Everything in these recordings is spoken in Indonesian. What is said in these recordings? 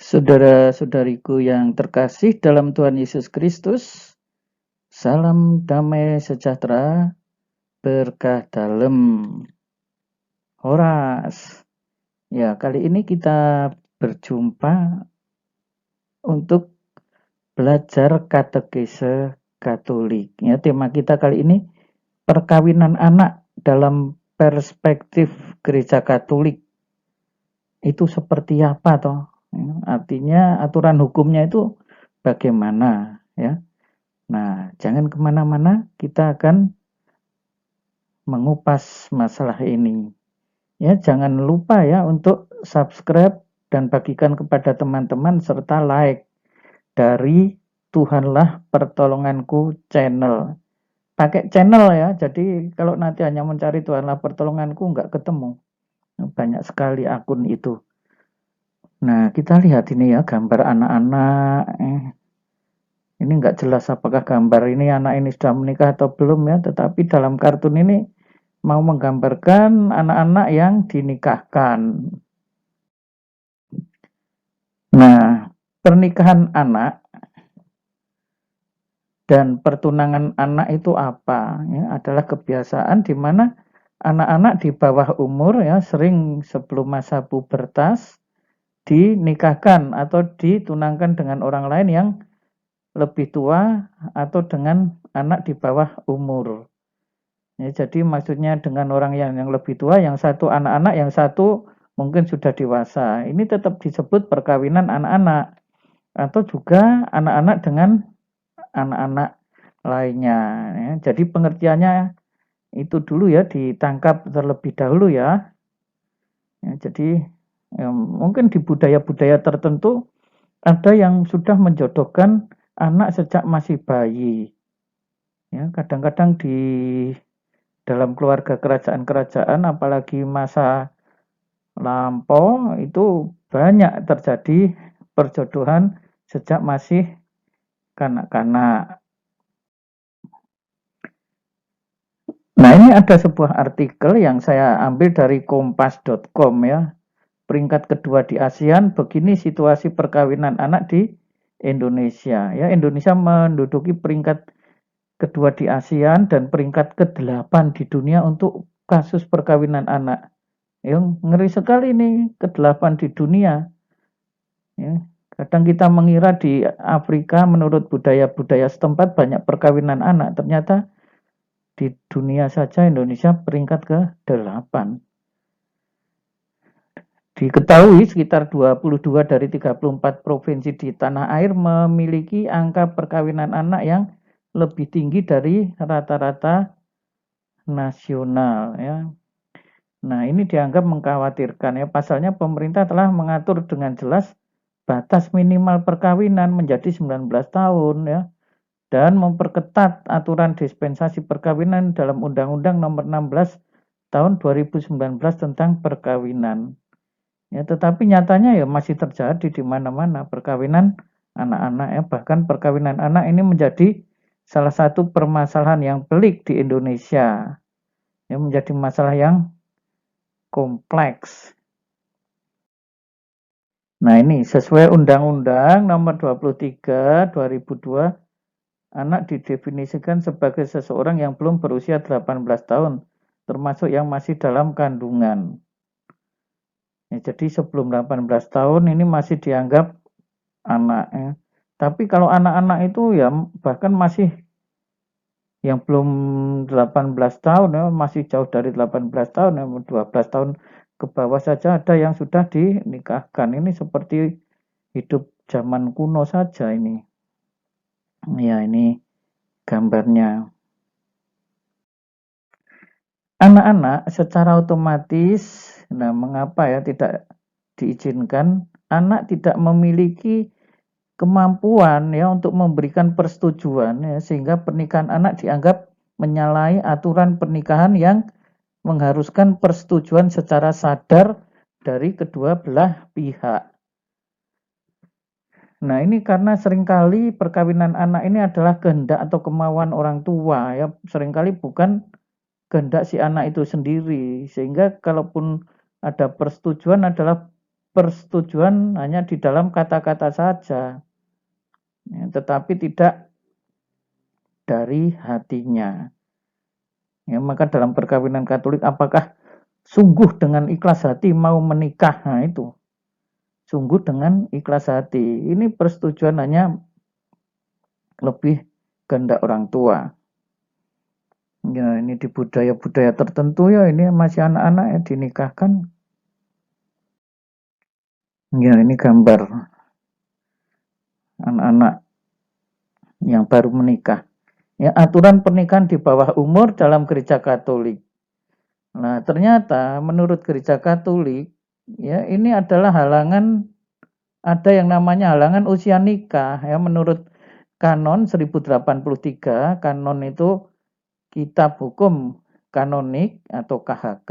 Saudara-saudariku yang terkasih dalam Tuhan Yesus Kristus, salam damai sejahtera, berkah dalam. Horas. Ya, kali ini kita berjumpa untuk belajar katekese Katolik. Ya, tema kita kali ini perkawinan anak dalam perspektif Gereja Katolik. Itu seperti apa toh? Artinya aturan hukumnya itu bagaimana ya? Nah, jangan kemana-mana, kita akan mengupas masalah ini. Ya, jangan lupa ya untuk subscribe dan bagikan kepada teman-teman serta like dari Tuhanlah Pertolonganku channel. Pakai channel ya, jadi kalau nanti hanya mencari Tuhanlah Pertolonganku nggak ketemu. Banyak sekali akun itu. Nah, kita lihat ini ya gambar anak-anak. Ini nggak jelas apakah gambar ini anak ini sudah menikah atau belum ya, tetapi dalam kartun ini mau menggambarkan anak-anak yang dinikahkan. Nah, pernikahan anak dan pertunangan anak itu apa? Ya, adalah kebiasaan di mana anak-anak di bawah umur ya sering sebelum masa pubertas dinikahkan atau ditunangkan dengan orang lain yang lebih tua atau dengan anak di bawah umur. Ya, jadi maksudnya dengan orang yang lebih tua, yang satu anak-anak, yang satu mungkin sudah dewasa. Ini tetap disebut perkawinan anak-anak atau juga anak-anak dengan anak-anak lainnya. Ya, jadi pengertiannya itu dulu ya ditangkap terlebih dahulu ya. Ya jadi ya, mungkin di budaya-budaya tertentu ada yang sudah menjodohkan anak sejak masih bayi. Ya, kadang-kadang di dalam keluarga kerajaan-kerajaan apalagi masa lampau itu banyak terjadi perjodohan sejak masih kanak-kanak. Nah, ini ada sebuah artikel yang saya ambil dari kompas.com ya. Peringkat kedua di ASEAN, begini situasi perkawinan anak di Indonesia. Ya, Indonesia menduduki peringkat kedua di ASEAN dan peringkat ke-8 di dunia untuk kasus perkawinan anak. Yang ngeri sekali nih, ke-8 di dunia. Ya, kadang kita mengira di Afrika menurut budaya-budaya setempat banyak perkawinan anak, ternyata di dunia saja Indonesia peringkat ke-8. Diketahui sekitar 22 dari 34 provinsi di tanah air memiliki angka perkawinan anak yang lebih tinggi dari rata-rata nasional ya. Nah, ini dianggap mengkhawatirkan ya. Pasalnya pemerintah telah mengatur dengan jelas batas minimal perkawinan menjadi 19 tahun ya dan memperketat aturan dispensasi perkawinan dalam Undang-Undang Nomor 16 tahun 2019 tentang perkawinan. Ya, tetapi nyatanya ya masih terjadi di mana-mana perkawinan anak-anak ya, bahkan perkawinan anak ini menjadi salah satu permasalahan yang pelik di Indonesia. Ya, menjadi masalah yang kompleks. Nah, ini sesuai Undang-Undang Nomor 23 2002, anak didefinisikan sebagai seseorang yang belum berusia 18 tahun, termasuk yang masih dalam kandungan. Ya, jadi sebelum 18 tahun ini masih dianggap anak ya. Tapi kalau anak-anak itu ya bahkan masih yang belum 18 tahun ya, masih jauh dari 18 tahun ya, 12 tahun ke bawah saja ada yang sudah dinikahkan. Ini seperti hidup zaman kuno saja ini. Ya, ini gambarnya. Anak-anak secara otomatis, nah mengapa ya tidak diizinkan? Anak tidak memiliki kemampuan ya untuk memberikan persetujuan ya, sehingga pernikahan anak dianggap menyalahi aturan pernikahan yang mengharuskan persetujuan secara sadar dari kedua belah pihak. Nah, ini karena seringkali perkawinan anak ini adalah kehendak atau kemauan orang tua ya, seringkali bukan kehendak si anak itu sendiri, sehingga kalaupun ada persetujuan adalah persetujuan hanya di dalam kata-kata saja, ya, tetapi tidak dari hatinya. Ya, maka dalam perkawinan Katolik apakah sungguh dengan ikhlas hati mau menikah? Nah itu, sungguh dengan ikhlas hati. Ini persetujuan hanya lebih kehendak orang tua. Ya, ini di budaya-budaya tertentu ya, ini masih anak-anak ya dinikahkan. Ya, ini gambar anak-anak yang baru menikah. Ya, aturan pernikahan di bawah umur dalam gereja Katolik. Nah, ternyata menurut gereja Katolik, ya ini adalah halangan, ada yang namanya halangan usia nikah. Ya, menurut Kanon 1083, Kanon itu kitab hukum kanonik atau KHK,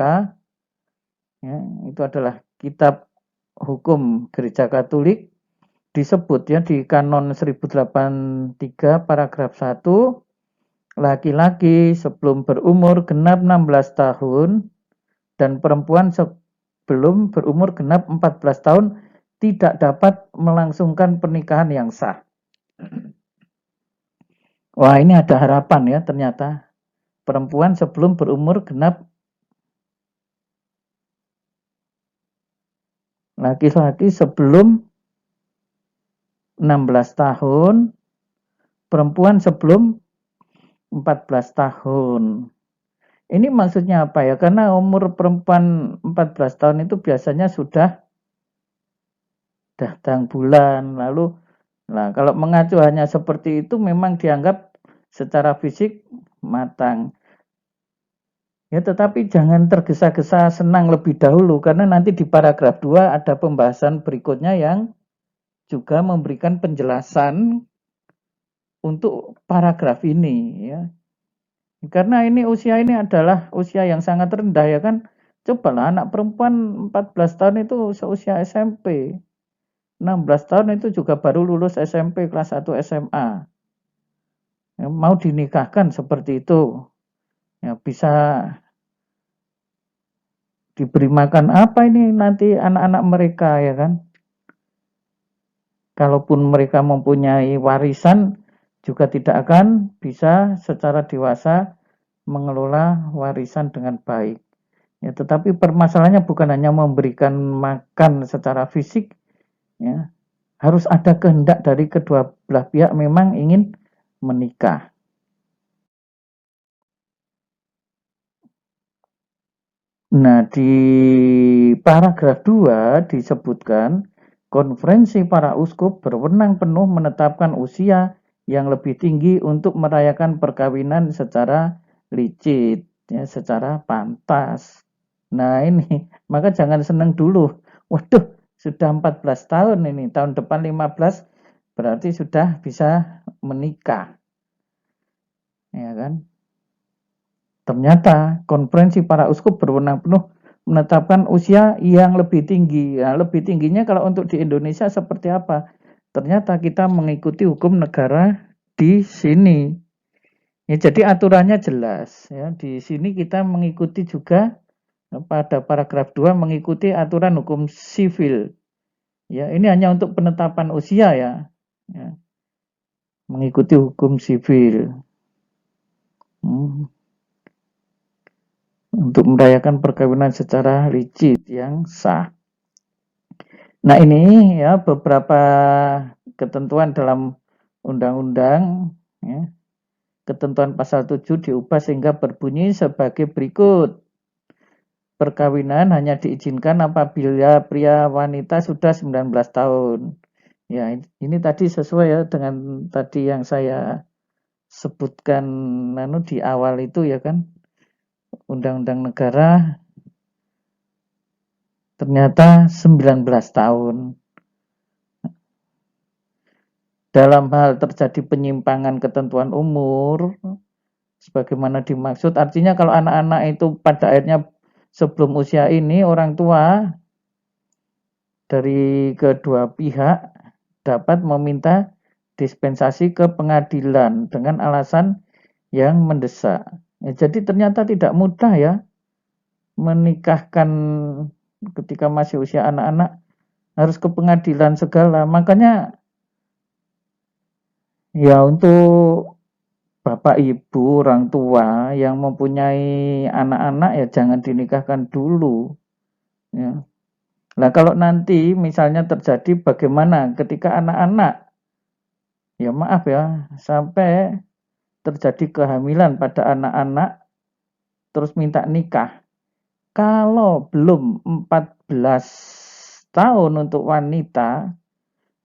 ya, itu adalah kitab hukum gereja Katolik, disebut ya di Kanon 1083 paragraf 1, laki-laki sebelum berumur genap 16 tahun dan perempuan sebelum berumur genap 14 tahun tidak dapat melangsungkan pernikahan yang sah. Wah, ini ada harapan ya ternyata. Perempuan sebelum berumur genap, laki-laki sebelum 16 tahun, perempuan sebelum 14 tahun. Ini maksudnya apa ya? Karena umur perempuan 14 tahun itu biasanya sudah datang bulan. Lalu, nah kalau mengacu hanya seperti itu memang dianggap secara fisik matang. Ya, tetapi jangan tergesa-gesa senang lebih dahulu karena nanti di paragraf 2 ada pembahasan berikutnya yang juga memberikan penjelasan untuk paragraf ini ya. Karena ini usia ini adalah usia yang sangat rendah ya kan. Cobalah anak perempuan 14 tahun itu seusia SMP. 16 tahun itu juga baru lulus SMP kelas 1 SMA. Ya, mau dinikahkan seperti itu. Ya, bisa diberi makan apa ini nanti anak-anak mereka ya kan. Kalaupun mereka mempunyai warisan juga tidak akan bisa secara dewasa mengelola warisan dengan baik. Ya, tetapi permasalahannya bukan hanya memberikan makan secara fisik, ya, harus ada kehendak dari kedua belah pihak memang ingin menikah. Nah, di paragraf 2 disebutkan konferensi para uskup berwenang penuh menetapkan usia yang lebih tinggi untuk merayakan perkawinan secara licit, ya, secara pantas. Nah, ini maka jangan senang dulu. Waduh, sudah 14 tahun ini, tahun depan 15 berarti sudah bisa menikah. Ya kan? Ternyata konferensi para uskup berwenang penuh menetapkan usia yang lebih tinggi. Ya, lebih tingginya kalau untuk di Indonesia seperti apa? Ternyata kita mengikuti hukum negara di sini. Ya, jadi aturannya jelas. Ya, di sini kita mengikuti juga pada paragraf 2 mengikuti aturan hukum sivil. Ya, ini hanya untuk penetapan usia ya. Ya, mengikuti hukum sivil. Untuk merayakan perkawinan secara licit yang sah. Nah ini ya beberapa ketentuan dalam undang-undang ya. Ketentuan pasal 7 diubah sehingga berbunyi sebagai berikut. Perkawinan hanya diizinkan apabila pria wanita sudah 19 tahun. Ya, ini tadi sesuai ya dengan tadi yang saya sebutkan di awal itu ya kan. Undang-undang negara ternyata 19 tahun. Dalam hal terjadi penyimpangan ketentuan umur, sebagaimana dimaksud, artinya kalau anak-anak itu pada akhirnya sebelum usia ini, orang tua dari kedua pihak dapat meminta dispensasi ke pengadilan dengan alasan yang mendesak. Ya, jadi ternyata tidak mudah ya menikahkan ketika masih usia anak-anak. harus ke pengadilan segala. Makanya ya untuk bapak ibu, orang tua yang mempunyai anak-anak ya jangan dinikahkan dulu. Ya. Nah kalau nanti misalnya terjadi bagaimana ketika anak-anak, ya maaf ya, sampai terjadi kehamilan pada anak-anak terus minta nikah. Kalau belum 14 tahun untuk wanita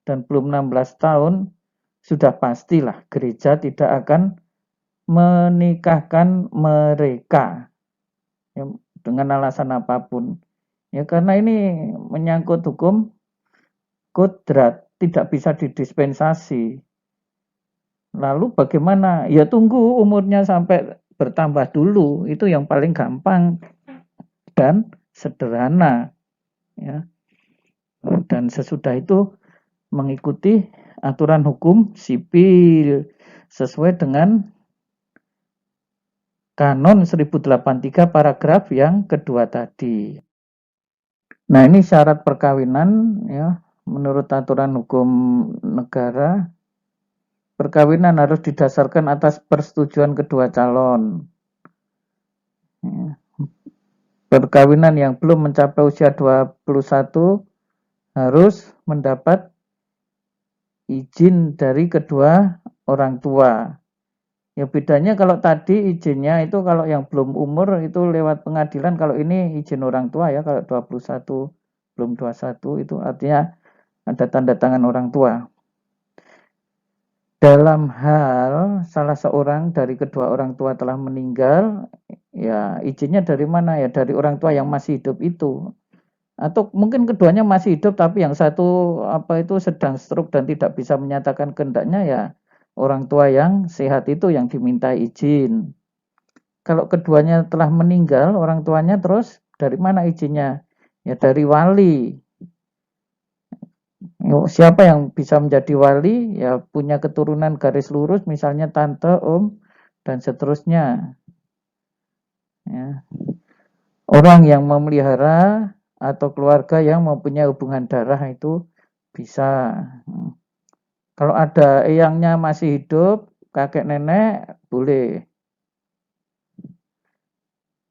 dan belum 16 tahun, sudah pastilah gereja tidak akan menikahkan mereka ya, dengan alasan apapun. Ya karena ini menyangkut hukum kodrat, tidak bisa didispensasi. Lalu bagaimana? Ya tunggu umurnya sampai bertambah dulu, itu yang paling gampang dan sederhana ya. Dan sesudah itu mengikuti aturan hukum sipil sesuai dengan Kanon 1083 paragraf yang kedua tadi. Nah, ini syarat perkawinan ya, menurut aturan hukum negara. Perkawinan harus didasarkan atas persetujuan kedua calon. Ya. Perkawinan yang belum mencapai usia 21 harus mendapat izin dari kedua orang tua. Ya bedanya kalau tadi izinnya itu kalau yang belum umur itu lewat pengadilan, kalau ini izin orang tua ya, kalau 21 belum 21 itu artinya ada tanda tangan orang tua. Dalam hal salah seorang dari kedua orang tua telah meninggal, ya izinnya dari mana ya? Dari orang tua yang masih hidup itu. Atau mungkin keduanya masih hidup tapi yang satu apa itu sedang stroke dan tidak bisa menyatakan kehendaknya, ya orang tua yang sehat itu yang diminta izin. Kalau keduanya telah meninggal, orang tuanya, terus dari mana izinnya? Ya dari wali. Siapa yang bisa menjadi wali? Ya punya keturunan garis lurus, misalnya tante, om, dan seterusnya. Ya. Orang yang memelihara atau keluarga yang mempunyai hubungan darah itu bisa. Kalau ada eyangnya masih hidup, kakek nenek boleh.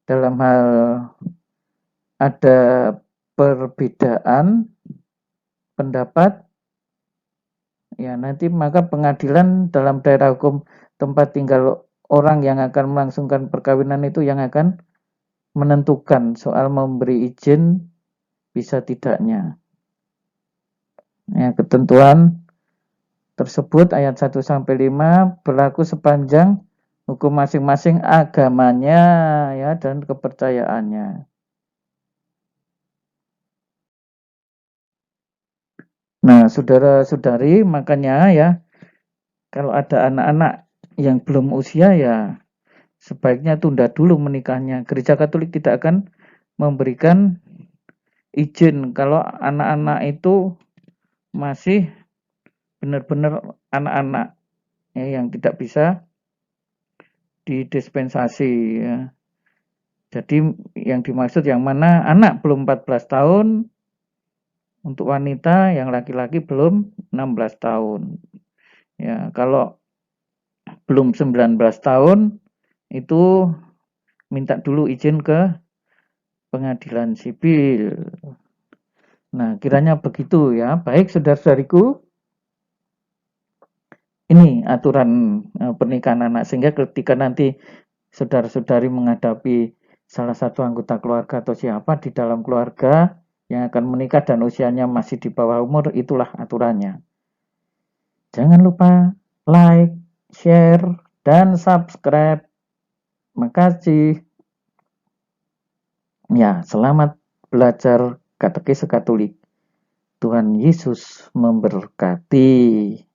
Dalam hal ada perbedaan pendapat, ya nanti maka pengadilan dalam daerah hukum tempat tinggal orang yang akan melangsungkan perkawinan itu yang akan menentukan soal memberi izin bisa tidaknya. Ya, ketentuan tersebut ayat 1 sampai 5 berlaku sepanjang hukum masing-masing agamanya ya dan kepercayaannya. Nah, saudara-saudari, makanya ya kalau ada anak-anak yang belum usia ya sebaiknya tunda dulu menikahnya. Gereja Katolik tidak akan memberikan izin kalau anak-anak itu masih benar-benar anak-anak ya, yang tidak bisa didispensasi ya. Jadi yang dimaksud yang mana anak belum 14 tahun untuk wanita, yang laki-laki belum 16 tahun. Ya, kalau belum 19 tahun itu minta dulu izin ke pengadilan sipil. Nah, kiranya begitu ya. Baik saudara-saudariku, ini aturan pernikahan anak, sehingga ketika nanti saudara-saudari menghadapi salah satu anggota keluarga atau siapa di dalam keluarga yang akan menikah dan usianya masih di bawah umur, itulah aturannya. Jangan lupa like, share, dan subscribe. Makasih. Ya, selamat belajar katekese Katolik. Tuhan Yesus memberkati.